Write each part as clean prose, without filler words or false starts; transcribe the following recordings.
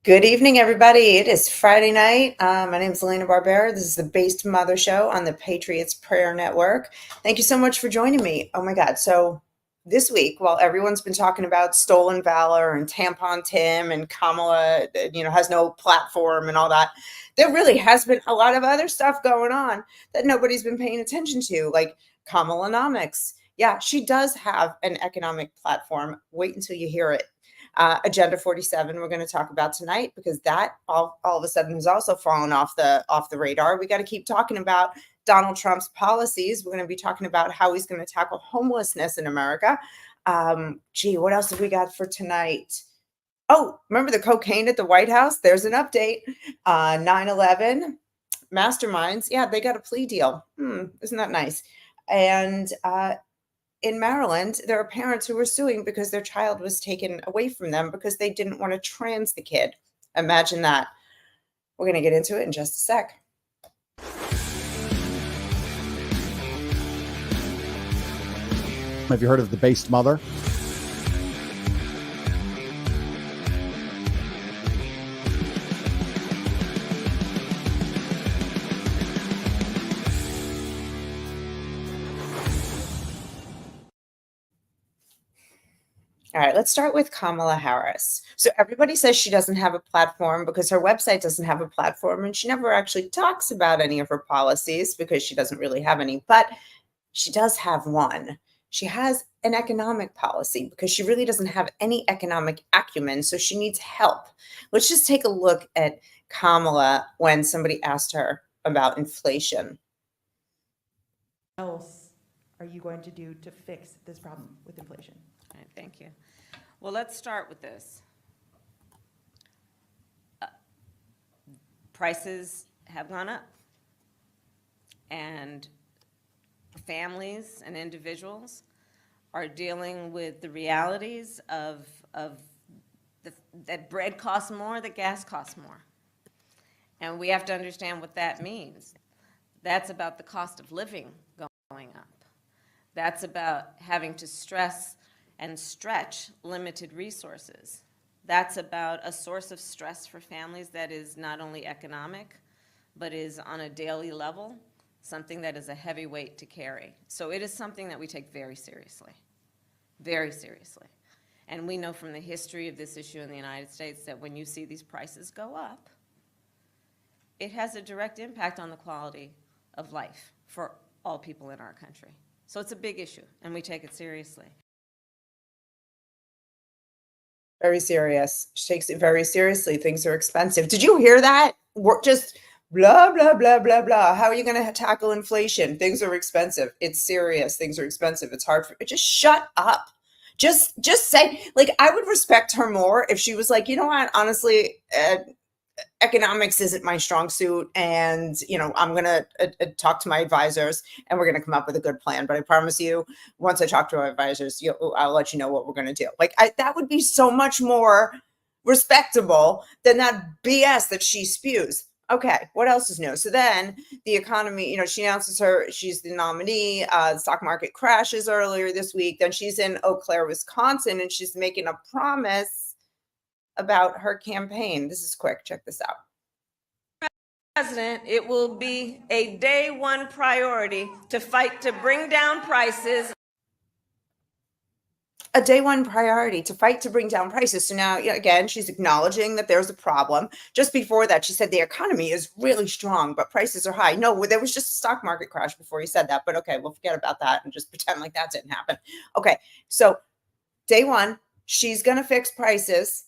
Good evening, everybody. It is Friday night. My name is Elena Barbera. This is the Based Mother Show on the Patriots Prayer Network. Thank you so much for joining me. Oh my God. So this week, while everyone's been talking about stolen valor and tampon Tim and Kamala, has no platform and all that, there really has been a lot of other stuff going on that nobody's been paying attention to, like Kamalanomics. Yeah, she does have an economic platform. Wait until you hear it. Agenda 47 we're going to talk about tonight because that all of a sudden has also fallen off the radar. We got to keep talking about Donald Trump's policies. We're going to be talking about how he's going to tackle homelessness in America. What else have we got for tonight? Oh, remember the cocaine at the White House? There's an update. 9/11 masterminds. Yeah, they got a plea deal. Isn't that nice? And in Maryland, there are parents who were suing because their child was taken away from them because they didn't want to trans the kid. Imagine that. We're going to get into it in just a sec. Have you heard of the based mother? All right, let's start with Kamala Harris. So everybody says she doesn't have a platform because her website doesn't have a platform, and she never actually talks about any of her policies because she doesn't really have any, but she does have one. She has an economic policy because she really doesn't have any economic acumen, so she needs help. Let's just take a look at Kamala when somebody asked her about inflation. What else are you going to do to fix this problem with inflation? All right, thank you. Well, let's start with this. Prices have gone up, and families and individuals are dealing with the realities of that bread costs more, that gas costs more. And we have to understand what that means. That's about the cost of living going up. That's about having to stress and stretch limited resources. That's about a source of stress for families that is not only economic, but is on a daily level, something that is a heavy weight to carry. So it is something that we take very seriously, very seriously. And we know from the history of this issue in the United States that when you see these prices go up, it has a direct impact on the quality of life for all people in our country. So it's a big issue, and we take it seriously. Very serious. She takes it very seriously. Things are expensive. Did you hear that? We're just blah, blah, blah, blah, blah. How are you going to tackle inflation? Things are expensive. It's serious. Things are expensive. It's hard for just shut up. Just say, like, I would respect her more if she was like, you know what, honestly, economics isn't my strong suit, and I'm going to talk to my advisors and we're going to come up with a good plan, but I promise you, once I talk to our advisors, I'll let you know what we're going to do. Like, that would be so much more respectable than that BS that she spews. Okay, what else is new? So then the economy, she announces she's the nominee. The stock market crashes earlier this week. Then she's in Eau Claire, Wisconsin, and she's making a promise about her campaign. This is quick. Check this out. President, it will be a day one priority to fight to bring down prices. A day one priority to fight to bring down prices. So now, again, she's acknowledging that there's a problem. Just before that, she said the economy is really strong, but prices are high. No, there was just a stock market crash before you said that. But okay, we'll forget about that and just pretend like that didn't happen. Okay, so day one, she's going to fix prices.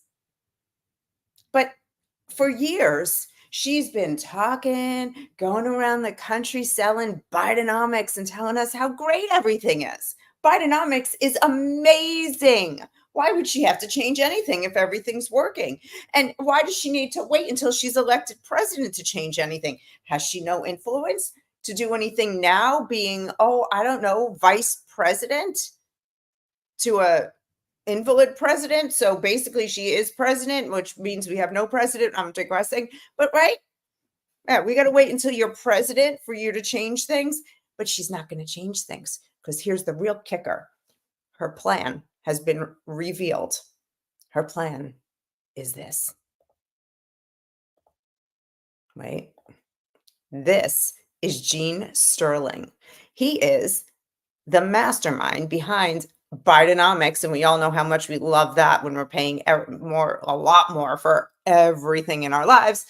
But for years, she's been talking, going around the country selling Bidenomics and telling us how great everything is. Bidenomics is amazing. Why would she have to change anything if everything's working? And why does she need to wait until she's elected president to change anything? Has she no influence to do anything now, being, I don't know, vice president to a invalid president? So basically she is president, which means we have no president. I'm digressing, but right? Yeah, we got to wait until you're president for you to change things, but she's not going to change things because here's the real kicker. Her plan has been revealed. Her plan is this. Wait. This is Gene Sterling. He is the mastermind behind Bidenomics, and we all know how much we love that when we're paying a lot more for everything in our lives.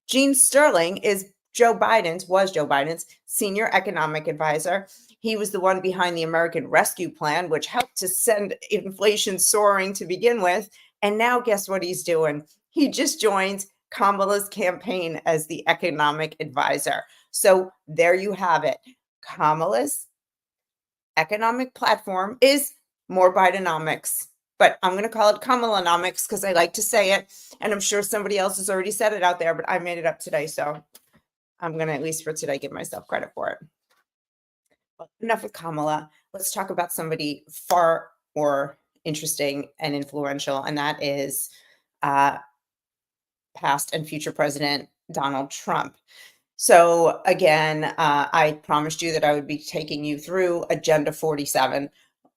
Gene Sterling was Joe Biden's senior economic advisor. He was the one behind the American Rescue Plan, which helped to send inflation soaring to begin with. And now guess what he's doing? He just joined Kamala's campaign as the economic advisor. So there you have it. Kamala's economic platform is more Bidenomics, but I'm going to call it Kamalanomics because I like to say it. And I'm sure somebody else has already said it out there, but I made it up today. So I'm going to, at least for today, give myself credit for it. But enough with Kamala. Let's talk about somebody far more interesting and influential, and that is past and future President Donald Trump. So again, I promised you that I would be taking you through Agenda 47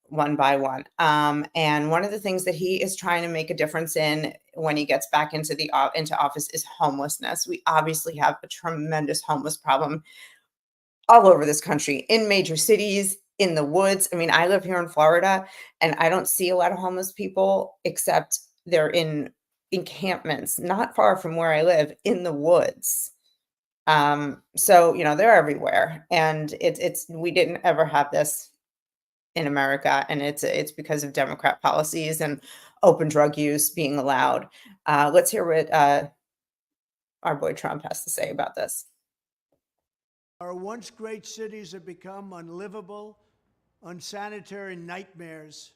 one by one. And one of the things that he is trying to make a difference in when he gets back into office is homelessness. We obviously have a tremendous homeless problem all over this country, in major cities, in the woods. I mean, I live here in Florida, and I don't see a lot of homeless people, except they're in encampments not far from where I live in the woods. So, they're everywhere, and we didn't ever have this in America, and it's because of Democrat policies and open drug use being allowed. Let's hear what our boy Trump has to say about this. Our once great cities have become unlivable, unsanitary nightmares,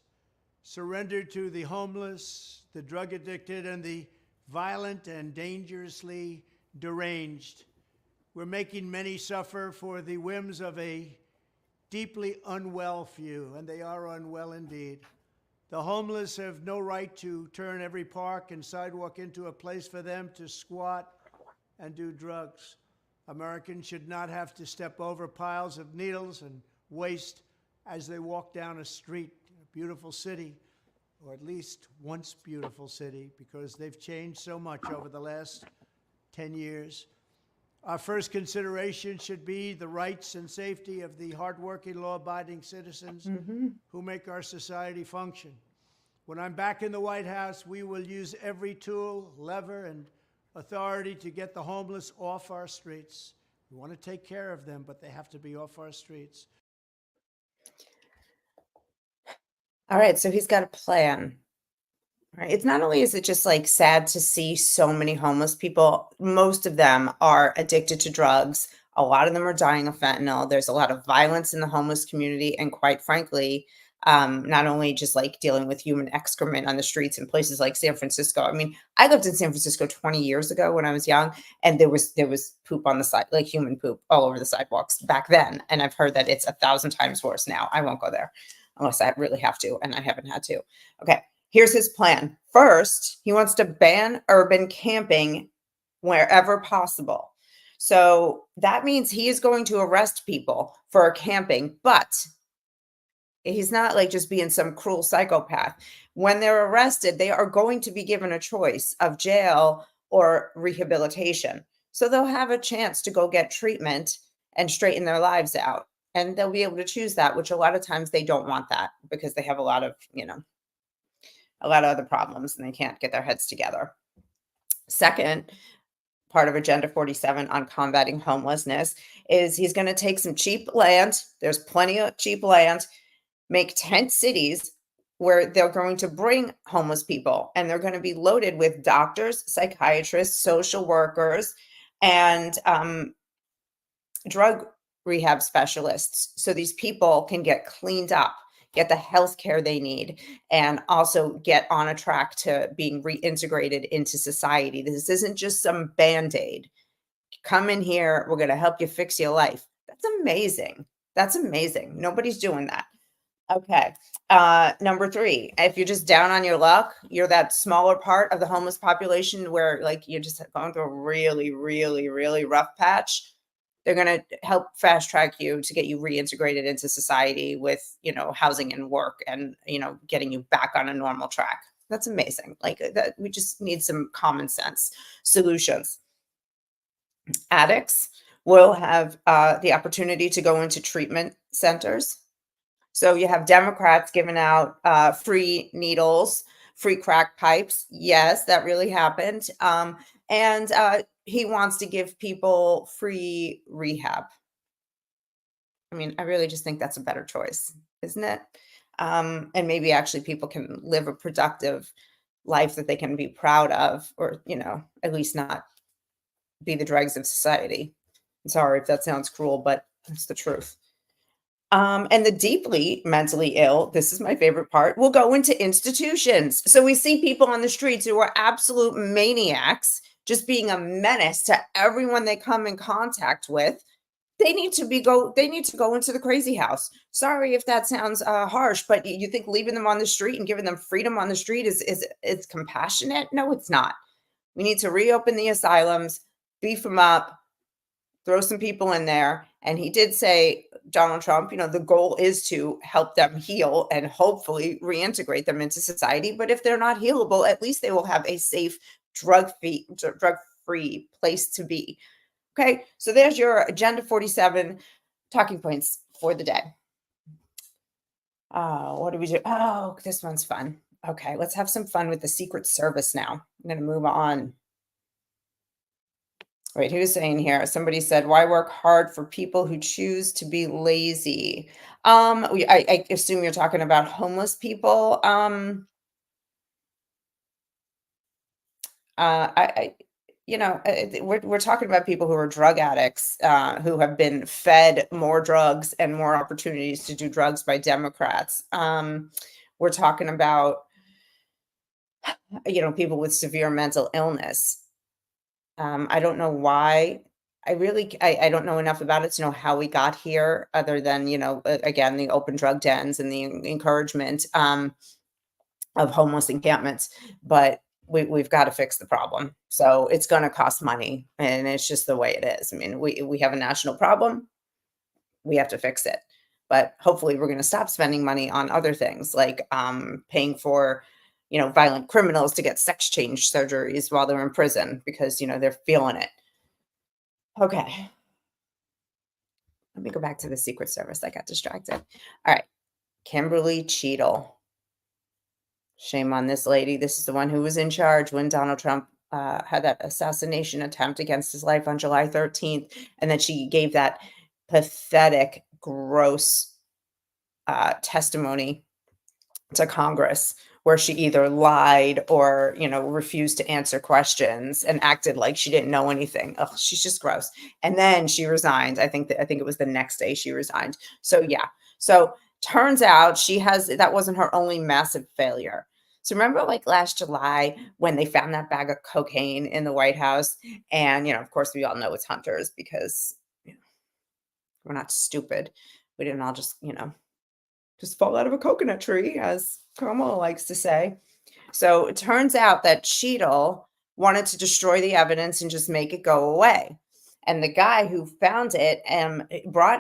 surrendered to the homeless, the drug addicted, and the violent and dangerously deranged. We're making many suffer for the whims of a deeply unwell few, and they are unwell indeed. The homeless have no right to turn every park and sidewalk into a place for them to squat and do drugs. Americans should not have to step over piles of needles and waste as they walk down a street in a beautiful city, or at least once beautiful city, because they've changed so much over the last 10 years. Our first consideration should be the rights and safety of the hardworking, law-abiding citizens who make our society function. When I'm back in the White House, we will use every tool, lever, and authority to get the homeless off our streets. We want to take care of them, but they have to be off our streets. All right, so he's got a plan. Right. It's not only is it just like sad to see so many homeless people, most of them are addicted to drugs. A lot of them are dying of fentanyl. There's a lot of violence in the homeless community. And quite frankly, not only just like dealing with human excrement on the streets in places like San Francisco. I mean, I lived in San Francisco 20 years ago when I was young, and there was poop on the side, like human poop all over the sidewalks back then. And I've heard that it's 1,000 times worse now. I won't go there unless I really have to, and I haven't had to. Okay. Here's his plan. First, he wants to ban urban camping wherever possible. So that means he is going to arrest people for camping, but he's not like just being some cruel psychopath. When they're arrested, they are going to be given a choice of jail or rehabilitation. So they'll have a chance to go get treatment and straighten their lives out. And they'll be able to choose that, which a lot of times they don't want that because they have a lot of other problems and they can't get their heads together. Second part of Agenda 47 on combating homelessness is he's going to take some cheap land. There's plenty of cheap land, make tent cities where they're going to bring homeless people, and they're going to be loaded with doctors, psychiatrists, social workers, and drug rehab specialists. So these people can get cleaned up, get the health care they need, and also get on a track to being reintegrated into society. This isn't just some Band-Aid. Come in here, we're going to help you fix your life. That's amazing. That's amazing. Nobody's doing that. Okay. Number 3, if you're just down on your luck, you're that smaller part of the homeless population where like you're just going through a really, really, really rough patch. They're going to help fast track you to get you reintegrated into society with, housing and work and, getting you back on a normal track. That's amazing. Like that, we just need some common sense solutions. addicts will have the opportunity to go into treatment centers. So you have Democrats giving out free needles, free crack pipes. Yes, that really happened. And he wants to give people free rehab. I mean, I really just think that's a better choice, isn't it? And maybe actually people can live a productive life that they can be proud of, or, at least not be the dregs of society. I'm sorry if that sounds cruel, but it's the truth. And the deeply mentally ill, this is my favorite part, will go into institutions. So we see people on the streets who are absolute maniacs, just being a menace to everyone they come in contact with. They need to go into the crazy house. Sorry if that sounds harsh, but you think leaving them on the street and giving them freedom on the street is compassionate? No, it's not. We need to reopen the asylums, beef them up, throw some people in there. And he did say, Donald Trump, the goal is to help them heal and hopefully reintegrate them into society. But if they're not healable, at least they will have a safe, drug-free place to be. Okay, so there's your Agenda 47 talking points for the day. What do we do? Oh, this one's fun. Okay, let's have some fun with the Secret Service now. I'm going to move on. Wait, who's saying here? Somebody said, why work hard for people who choose to be lazy? I assume you're talking about homeless people. We're talking about people who are drug addicts, who have been fed more drugs and more opportunities to do drugs by Democrats. We're talking about, people with severe mental illness. I don't know why. I don't know enough about it to know how we got here, other than, again, the open drug dens and the encouragement of homeless encampments. But we've got to fix the problem. So it's going to cost money, and it's just the way it is. I mean, we have a national problem. We have to fix it. But hopefully we're going to stop spending money on other things, like paying for, violent criminals to get sex change surgeries while they're in prison because, they're feeling it. Okay. Let me go back to the Secret Service. I got distracted. All right. Kimberly Cheatle. Shame on this lady. This is the one who was in charge when Donald Trump had that assassination attempt against his life on July 13th. And then she gave that pathetic, gross testimony to Congress, where she either lied or, refused to answer questions and acted like she didn't know anything. Ugh, she's just gross. And then she resigned. I think it was the next day she resigned. So yeah. So turns out that wasn't her only massive failure. So remember, like last July when they found that bag of cocaine in the White House, and, of course we all know it's Hunter's because we're not stupid. We didn't all just fall out of a coconut tree, as Kamala likes to say. So it turns out that Cheatle wanted to destroy the evidence and just make it go away. And the guy who found it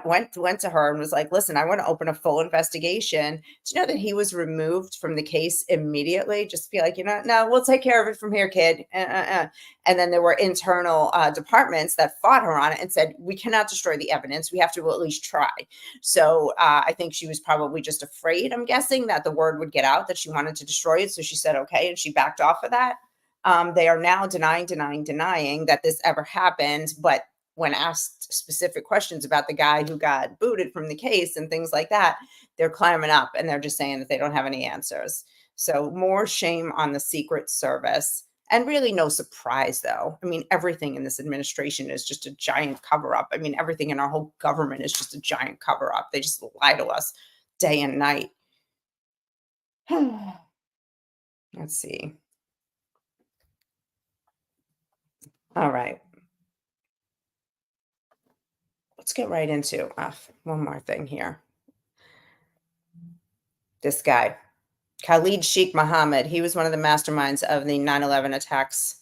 went to her and was like, listen, I want to open a full investigation. Do you know that he was removed from the case immediately? Just be like, no, we'll take care of it from here, kid. And then there were internal departments that fought her on it and said, we cannot destroy the evidence. We have to at least try. So I think she was probably just afraid, I'm guessing, that the word would get out that she wanted to destroy it. So she said, okay. And she backed off of that. They are now denying that this ever happened. But when asked specific questions about the guy who got booted from the case and things like that, they're climbing up and they're just saying that they don't have any answers. So more shame on the Secret Service. And really no surprise, though. I mean, everything in this administration is just a giant cover-up. I mean, everything in our whole government is just a giant cover-up. They just lie to us day and night. Let's see. All right. Let's get right into one more thing here. This guy, Khalid Sheikh Mohammed, he was one of the masterminds of the 9/11 attacks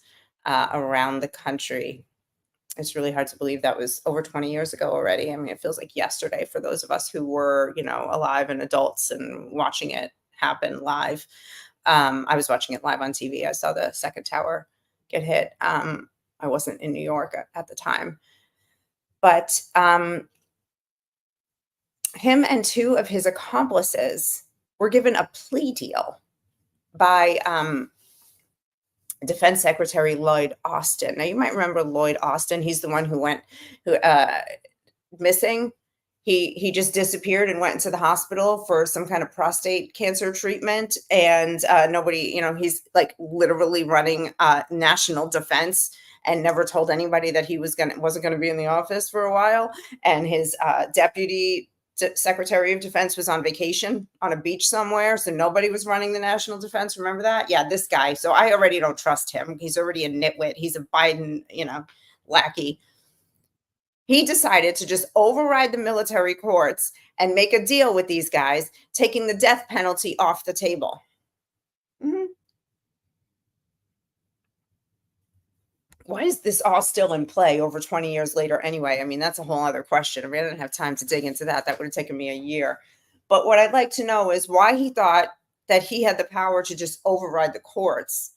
around the country. It's really hard to believe that was over 20 years ago already. I mean, it feels like yesterday for those of us who were, alive and adults and watching it happen live. I was watching it live on TV. I saw the second tower get hit. I wasn't in New York at the time. But him and two of his accomplices were given a plea deal by Defense Secretary Lloyd Austin. Now, you might remember Lloyd Austin. He's the one who went missing. He just disappeared and went into the hospital for some kind of prostate cancer treatment. And nobody, he's like literally running national defense and never told anybody that he wasn't going to be in the office for a while. And his deputy Secretary of Defense was on vacation on a beach somewhere. So nobody was running the national defense. Remember that? Yeah, this guy. So I already don't trust him. He's already a nitwit. He's a Biden, lackey. He decided to just override the military courts and make a deal with these guys, taking the death penalty off the table. Why is this all still in play over 20 years later anyway? I mean, that's a whole other question. I didn't have time to dig into that. That would have taken me a year. But what I'd like to know is why he thought that he had the power to just override the courts.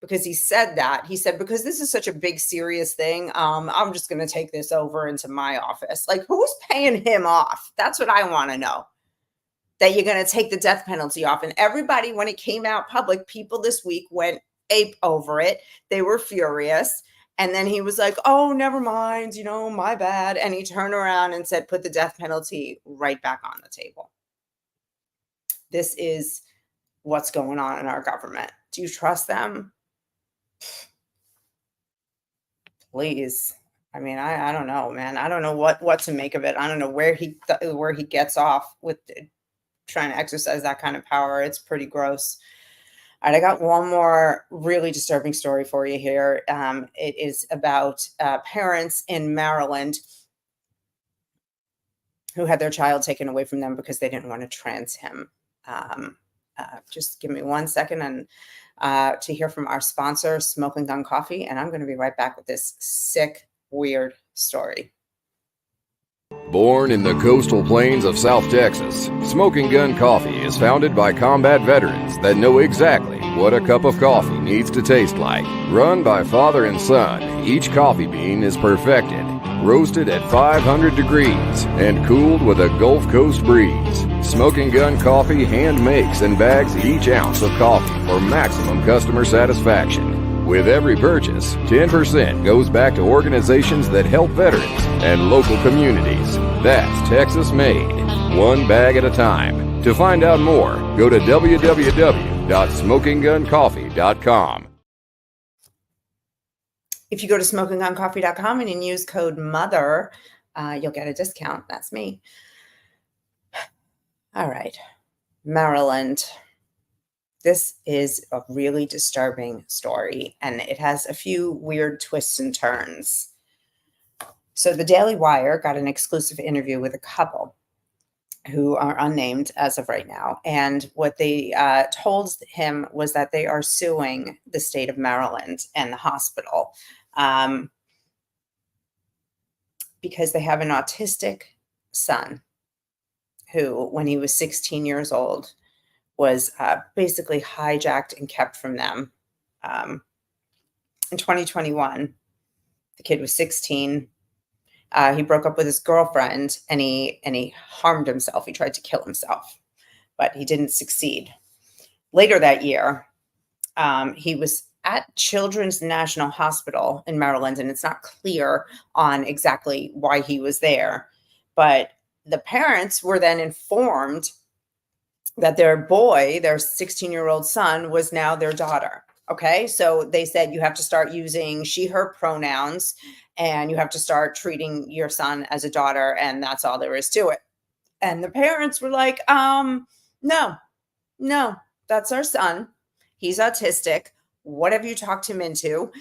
Because he said that. He said, because this is such a big, serious thing, I'm just going to take this over into my office. Like, who's paying him off? That's what I want to know. That you're going to take the death penalty off. And everybody, when it came out public, people this week went ape over it. They were furious. And then he was like, oh, never mind, my bad. And he turned around and said, put the death penalty right back on the table. This is what's going on in our government. Do you trust them? Please. I mean, I don't know, man. I don't know what to make of it. I don't know where he gets off with trying to exercise that kind of power. It's pretty gross. All right, I got one more really disturbing story for you here. It is about parents in Maryland who had their child taken away from them because they didn't want to trans him. Just give me 1 second and to hear from our sponsor, Smoking Gun Coffee, and I'm going to be right back with this sick, weird story. Born in the coastal plains of South Texas, Smoking Gun Coffee is founded by combat veterans that know exactly what a cup of coffee needs to taste like. Run by father and son, each coffee bean is perfected, roasted at 500 degrees, and cooled with a Gulf Coast breeze. Smoking Gun Coffee hand makes and bags each ounce of coffee for maximum customer satisfaction. With every purchase, 10% goes back to organizations that help veterans and local communities. That's Texas made, one bag at a time. To find out more, go to www.smokingguncoffee.com. If you go to smokingguncoffee.com and you use code MOTHER, you'll get a discount. That's me. All right, Maryland. This is a really disturbing story, and it has a few weird twists and turns. So the Daily Wire got an exclusive interview with a couple who are unnamed as of right now. And what they told him was that they are suing the state of Maryland and the hospital because they have an autistic son who, when he was 16 years old, was basically hijacked and kept from them. In 2021, the kid was 16. He broke up with his girlfriend and he harmed himself. He tried to kill himself, but he didn't succeed. Later that year, he was at Children's National Hospital in Maryland, and it's not clear on exactly why he was there. But the parents were then informed that their boy, their 16-year-old son, was now their daughter. Okay, so they said you have to start using she, her pronouns, and you have to start treating your son as a daughter, and that's all there is to it. And the parents were like, no, that's our son. He's autistic. What have you talked him into?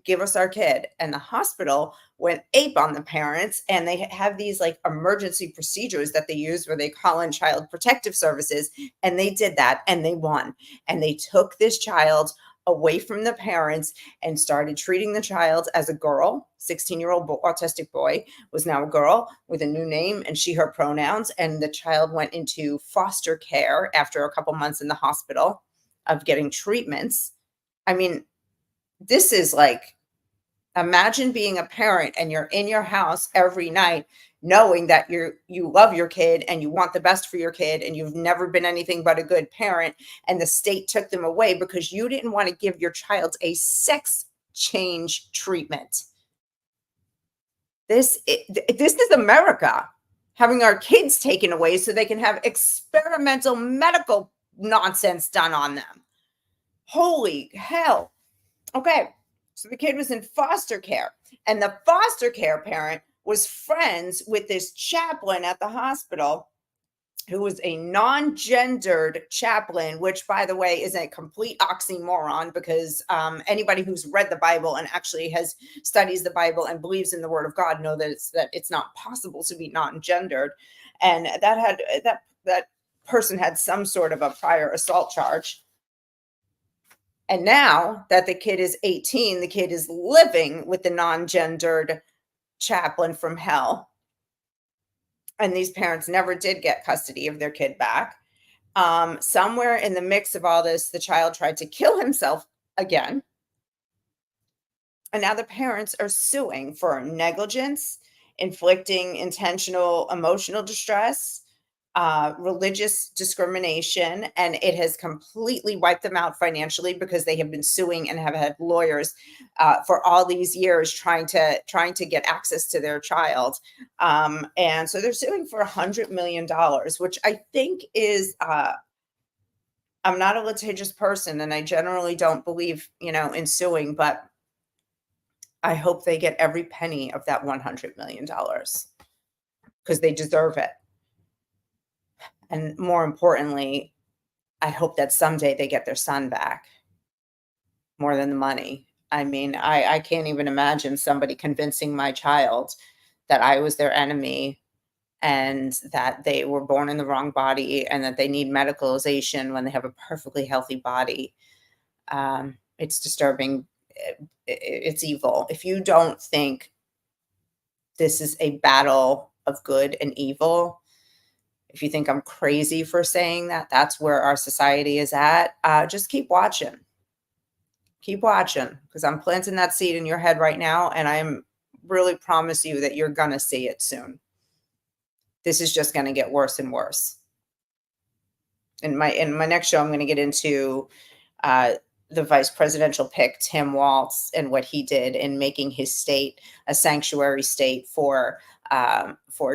Give us our kid. And the hospital went ape on the parents, and they have these like emergency procedures that they use where they call in Child Protective Services, and they did that and they won. And they took this child away from the parents and started treating the child as a girl. 16-year-old autistic boy was now a girl with a new name and she, her pronouns. And the child went into foster care after a couple months in the hospital of getting treatments. I mean, this is like Imagine being a parent and you're in your house every night knowing that you love your kid and you want the best for your kid and you've never been anything but a good parent, and the state took them away because you didn't want to give your child a sex change treatment. This is America, having our kids taken away so they can have experimental medical nonsense done on them. Holy hell. Okay, so the kid was in foster care, and the foster care parent was friends with this chaplain at the hospital who was a non-gendered chaplain, which, by the way, is a complete oxymoron because anybody who's read the Bible and actually studies the Bible and believes in the Word of God know that it's not possible to be non-gendered, and that person had some sort of a prior assault charge. And now that the kid is 18, the kid is living with the non-gendered chaplain from hell. And these parents never did get custody of their kid back. Somewhere in the mix of all this, the child tried to kill himself again. And now the parents are suing for negligence, inflicting intentional emotional distress, religious discrimination, and it has completely wiped them out financially because they have been suing and have had lawyers for all these years trying to get access to their child. And so they're suing for $100 million, which I think is, I'm not a litigious person and I generally don't believe, in suing, but I hope they get every penny of that $100 million because they deserve it. And more importantly, I hope that someday they get their son back more than the money. I mean, I can't even imagine somebody convincing my child that I was their enemy and that they were born in the wrong body and that they need medicalization when they have a perfectly healthy body. It's disturbing. It's evil. If you don't think this is a battle of good and evil, if you think I'm crazy for saying that, that's where our society is at, just keep watching. Keep watching, because I'm planting that seed in your head right now, and I really promise you that you're going to see it soon. This is just going to get worse and worse. In my next show, I'm going to get into the vice presidential pick, Tim Walz, and what he did in making his state a sanctuary state for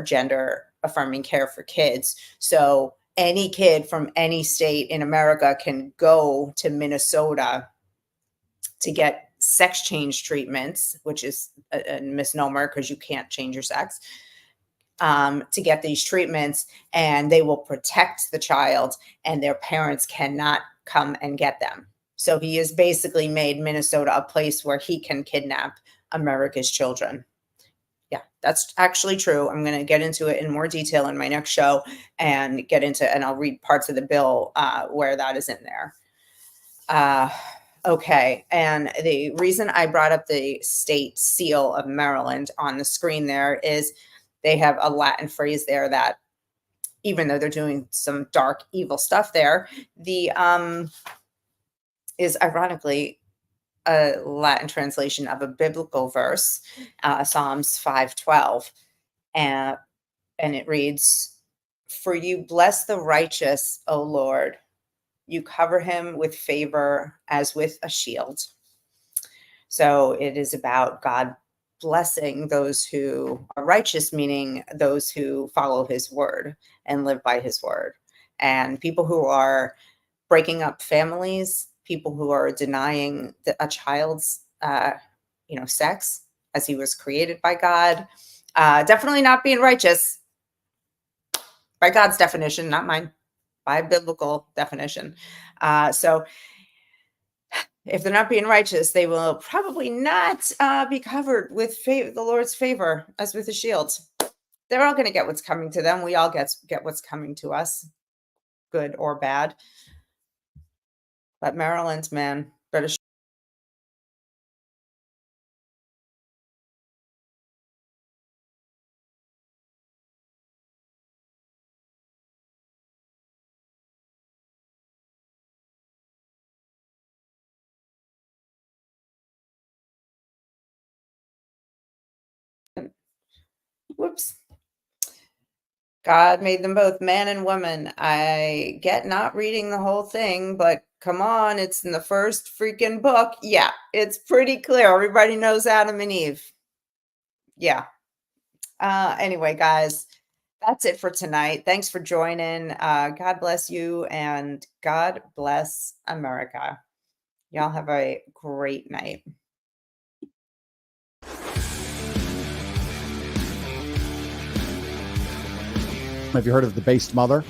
gender affirming care for kids. So any kid from any state in America can go to Minnesota to get sex change treatments, which is a misnomer because you can't change your sex, to get these treatments, and they will protect the child and their parents cannot come and get them. So he has basically made Minnesota a place where he can kidnap America's children. Yeah, that's actually true. I'm going to get into it in more detail in my next show and I'll read parts of the bill where that is in there. Okay. And the reason I brought up the state seal of Maryland on the screen there is they have a Latin phrase there that, even though they're doing some dark, evil stuff there, is ironically a Latin translation of a biblical verse, Psalms 5:12. And it reads, "For you bless the righteous, O Lord. You cover him with favor as with a shield." So it is about God blessing those who are righteous, meaning those who follow his word and live by his word. And people who are breaking up families, people who are denying a child's, sex as he was created by God, definitely not being righteous by God's definition, not mine, by biblical definition. So if they're not being righteous, they will probably not be covered with the Lord's favor as with a shield. They're all going to get what's coming to them. We all get what's coming to us, good or bad. But Maryland, man, better Whoops. God made them both man and woman. I get not reading the whole thing, but come on, it's in the first freaking book. Yeah, it's pretty clear. Everybody knows Adam and Eve. Yeah. Anyway, guys, that's it for tonight. Thanks for joining. God bless you and God bless America. Y'all have a great night. Have you heard of the based mother?